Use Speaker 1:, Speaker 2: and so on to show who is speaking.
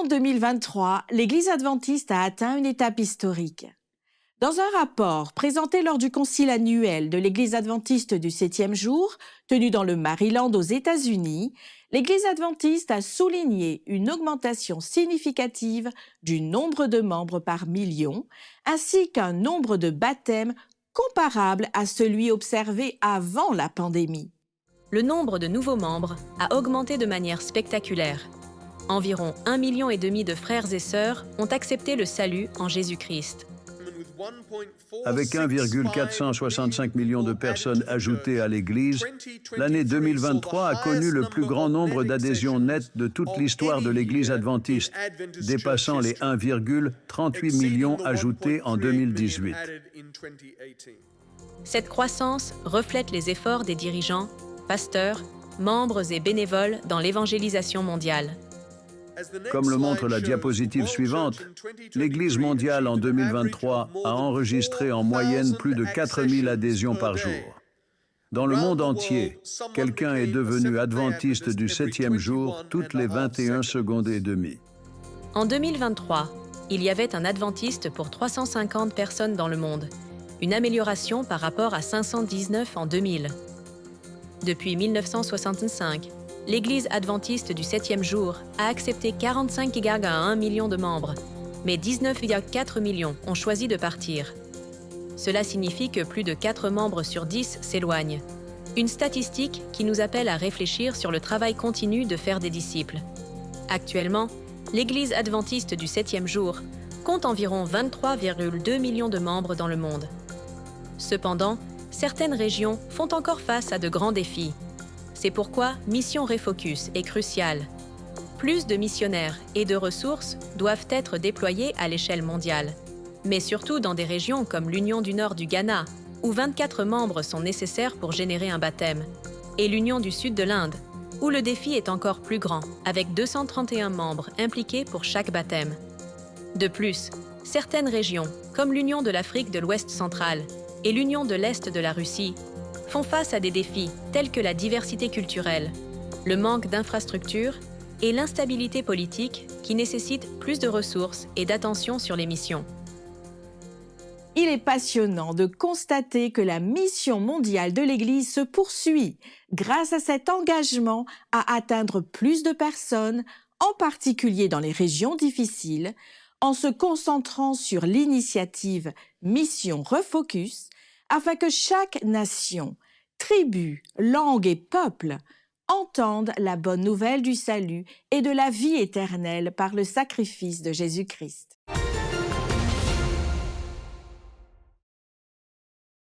Speaker 1: En 2023, l'Église adventiste a atteint une étape historique. Dans un rapport présenté lors du concile annuel de l'Église adventiste du 7e jour, tenu dans le Maryland aux États-Unis, l'Église adventiste a souligné une augmentation significative du nombre de membres par million, ainsi qu'un nombre de baptêmes comparable à celui observé avant la pandémie.
Speaker 2: Le nombre de nouveaux membres a augmenté de manière spectaculaire. Environ 1,5 million de frères et sœurs ont accepté le salut en Jésus-Christ.
Speaker 3: Avec 1,465 million de personnes ajoutées à l'Église, l'année 2023 a connu le plus grand nombre d'adhésions nettes de toute l'histoire de l'Église adventiste, dépassant les 1,38 million ajoutés en 2018.
Speaker 2: Cette croissance reflète les efforts des dirigeants, pasteurs, membres et bénévoles dans l'évangélisation mondiale.
Speaker 3: Comme le montre la diapositive suivante, l'Église mondiale en 2023 a enregistré en moyenne plus de 4000 adhésions par jour. Dans le monde entier, quelqu'un est devenu adventiste du 7e jour toutes les 21 secondes et demie.
Speaker 2: En 2023, il y avait un adventiste pour 350 personnes dans le monde, une amélioration par rapport à 519 en 2000. Depuis 1965, l'Église adventiste du 7e jour a accepté 45,1 millions de membres, mais 19,4 millions ont choisi de partir. Cela signifie que plus de 4 membres sur 10 s'éloignent. Une statistique qui nous appelle à réfléchir sur le travail continu de faire des disciples. Actuellement, l'Église adventiste du 7e jour compte environ 23,2 millions de membres dans le monde. Cependant, certaines régions font encore face à de grands défis. C'est pourquoi Mission Refocus est cruciale. Plus de missionnaires et de ressources doivent être déployés à l'échelle mondiale, mais surtout dans des régions comme l'Union du Nord du Ghana, où 24 membres sont nécessaires pour générer un baptême, et l'Union du Sud de l'Inde, où le défi est encore plus grand, avec 231 membres impliqués pour chaque baptême. De plus, certaines régions, comme l'Union de l'Afrique de l'Ouest central et l'Union de l'Est de la Russie, font face à des défis tels que la diversité culturelle, le manque d'infrastructures et l'instabilité politique qui nécessitent plus de ressources et d'attention sur les missions.
Speaker 1: Il est passionnant de constater que la mission mondiale de l'Église se poursuit grâce à cet engagement à atteindre plus de personnes, en particulier dans les régions difficiles, en se concentrant sur l'initiative Mission Refocus, afin que chaque nation, tribu, langue et peuple entendent la bonne nouvelle du salut et de la vie éternelle par le sacrifice de Jésus-Christ.